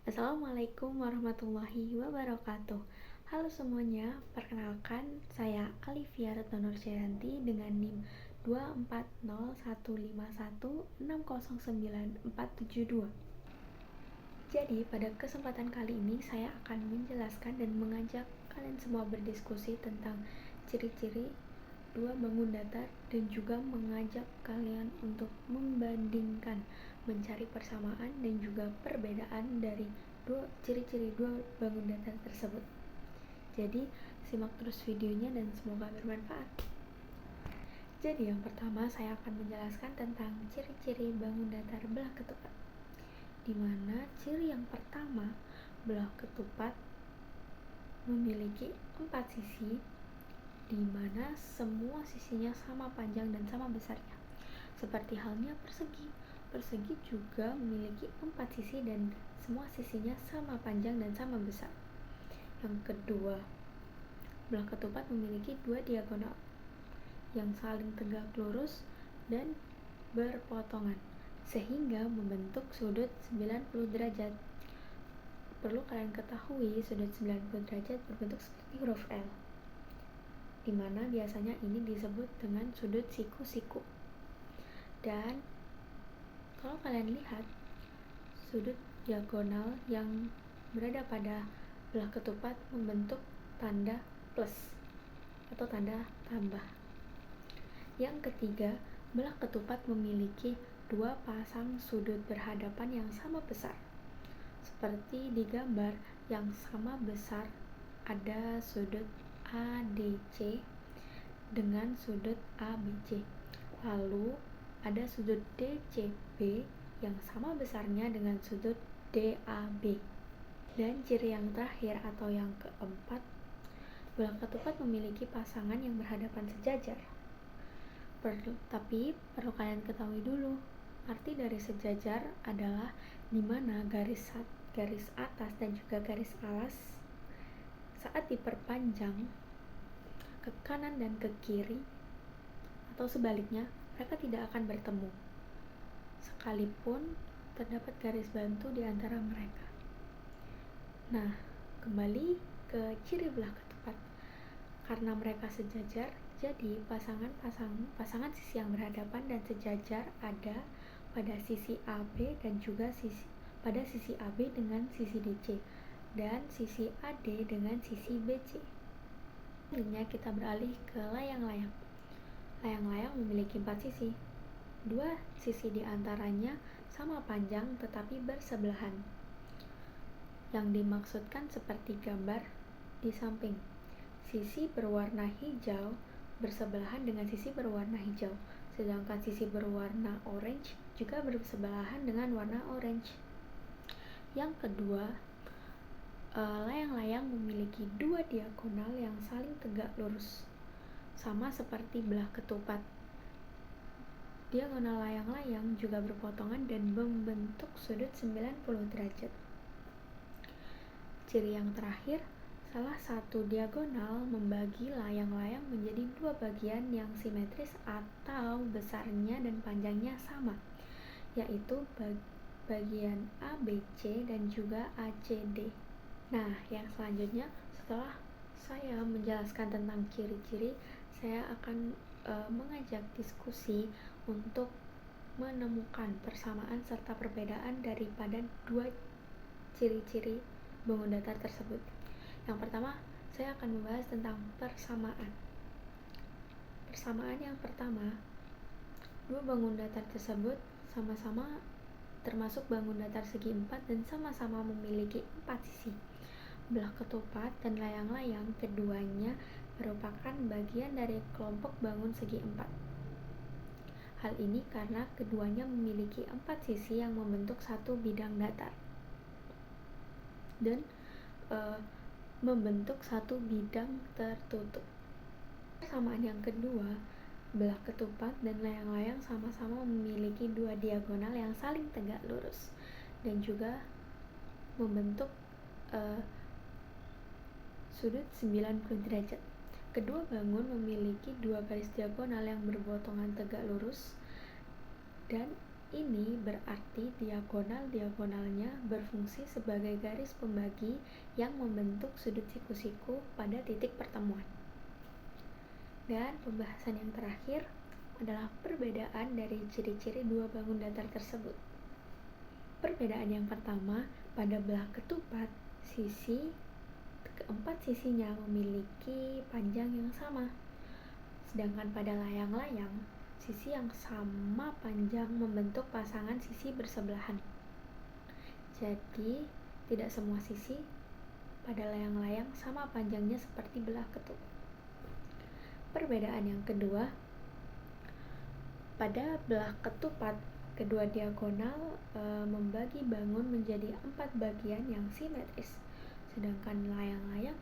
Assalamualaikum warahmatullahi wabarakatuh. Halo semuanya, perkenalkan saya Alivia Retno Nurjayanti dengan NIM 24015160942. Jadi pada kesempatan kali ini saya akan menjelaskan dan mengajak kalian semua berdiskusi tentang ciri-ciri dua bangun datar dan juga mengajak kalian untuk membandingkan, mencari persamaan dan juga perbedaan dari ciri-ciri dua bangun datar tersebut. Jadi simak terus videonya dan semoga bermanfaat. Jadi yang pertama saya akan menjelaskan tentang ciri-ciri bangun datar belah ketupat, di mana ciri yang pertama, belah ketupat memiliki 4 sisi, di mana semua sisinya sama panjang dan sama besarnya. Seperti halnya persegi. Persegi juga memiliki 4 sisi dan semua sisinya sama panjang dan sama besar. Yang kedua, belah ketupat memiliki 2 diagonal yang saling tegak lurus dan berpotongan sehingga membentuk sudut 90 derajat. Perlu kalian ketahui, sudut 90 derajat berbentuk seperti huruf L, di mana biasanya ini disebut dengan sudut siku-siku. Dan kalau kalian lihat, sudut diagonal yang berada pada belah ketupat membentuk tanda plus atau tanda tambah. Yang ketiga, belah ketupat memiliki 2 pasang sudut berhadapan yang sama besar. Seperti di gambar yang sama besar, ada sudut ADC dengan sudut ABC. Lalu ada sudut DCB yang sama besarnya dengan sudut DAB. Dan ciri yang terakhir atau yang keempat, belah ketupat memiliki pasangan yang berhadapan sejajar. Tapi perlu kalian ketahui dulu, arti dari sejajar adalah di mana garis atas dan juga garis alas saat diperpanjang ke kanan dan ke kiri atau sebaliknya, mereka tidak akan bertemu sekalipun terdapat garis bantu di antara mereka. Nah, kembali ke ciri belah ketupat. Karena mereka sejajar, jadi pasangan sisi yang berhadapan dan sejajar ada pada sisi AB dan juga pada sisi AB dengan sisi DC dan sisi AD dengan sisi BC. Selanjutnya kita beralih ke layang-layang. Layang-layang memiliki 4 sisi. 2 sisi diantaranya sama panjang tetapi bersebelahan. Yang dimaksudkan seperti gambar di samping. Sisi berwarna hijau bersebelahan dengan sisi berwarna hijau, sedangkan sisi berwarna orange juga bersebelahan dengan warna orange. Yang kedua, layang-layang memiliki 2 diagonal yang saling tegak lurus, sama seperti belah ketupat. Diagonal layang-layang juga berpotongan dan membentuk sudut 90 derajat. Ciri yang terakhir, salah satu diagonal membagi layang-layang menjadi 2 bagian yang simetris atau besarnya dan panjangnya sama, yaitu bagian ABC dan juga ACD. Nah, yang selanjutnya, setelah saya menjelaskan tentang ciri-ciri, saya akan mengajak diskusi untuk menemukan persamaan serta perbedaan daripada 2 ciri-ciri bangun datar tersebut. Yang pertama, saya akan membahas tentang persamaan. Persamaan yang pertama, 2 bangun datar tersebut sama-sama termasuk bangun datar segi 4 dan sama-sama memiliki 4 sisi. Belah ketupat dan layang-layang keduanya merupakan bagian dari kelompok bangun segi 4. Hal ini karena keduanya memiliki 4 sisi yang membentuk satu bidang datar dan membentuk satu bidang tertutup. Persamaan yang kedua, belah ketupat dan layang-layang sama-sama memiliki 2 diagonal yang saling tegak lurus dan juga membentuk sudut 90 derajat. Kedua bangun memiliki 2 garis diagonal yang berpotongan tegak lurus dan Ini berarti diagonal-diagonalnya berfungsi sebagai garis pembagi yang membentuk sudut siku-siku pada titik pertemuan. Dan pembahasan yang terakhir adalah perbedaan dari ciri-ciri dua bangun datar tersebut. Perbedaan yang pertama, pada belah ketupat, keempat sisinya memiliki panjang yang sama. Sedangkan pada layang-layang, sisi yang sama panjang membentuk pasangan sisi bersebelahan. Jadi, tidak semua sisi pada layang-layang sama panjangnya seperti belah ketupat. Perbedaan yang kedua, pada belah ketupat, kedua diagonal membagi bangun menjadi 4 bagian yang simetris. Sedangkan layang-layang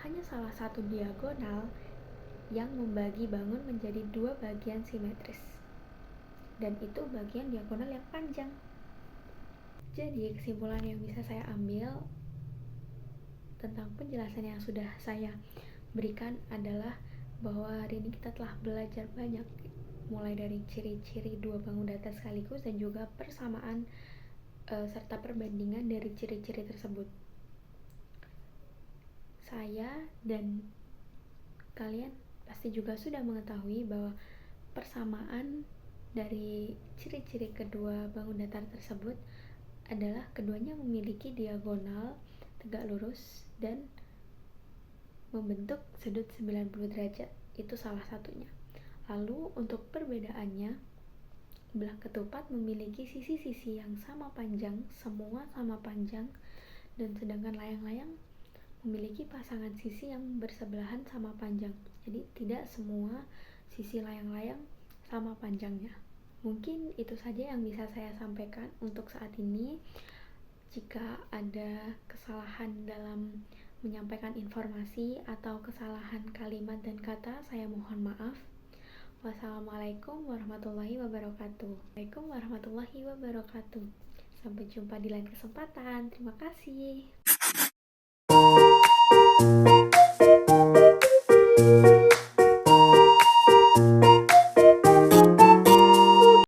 hanya salah satu diagonal yang membagi bangun menjadi 2 bagian simetris, dan itu bagian diagonal yang panjang. Jadi kesimpulan yang bisa saya ambil tentang penjelasan yang sudah saya berikan adalah bahwa hari ini kita telah belajar banyak, mulai dari ciri-ciri dua bangun datar sekaligus dan juga persamaan serta perbandingan dari ciri-ciri tersebut. Saya dan kalian pasti juga sudah mengetahui bahwa persamaan dari ciri-ciri kedua bangun datar tersebut adalah keduanya memiliki diagonal tegak lurus dan membentuk sudut 90 derajat. Itu salah satunya. Lalu untuk perbedaannya, belah ketupat memiliki sisi-sisi yang sama panjang, semua sama panjang, dan sedangkan layang-layang memiliki pasangan sisi yang bersebelahan sama panjang. Jadi tidak semua sisi layang-layang sama panjangnya. Mungkin itu saja yang bisa saya sampaikan untuk saat ini. Jika ada kesalahan dalam menyampaikan informasi atau kesalahan kalimat dan kata, saya mohon maaf. Wassalamualaikum warahmatullahi wabarakatuh. Waalaikumsalam warahmatullahi wabarakatuh. Sampai jumpa di lain kesempatan. Terima kasih.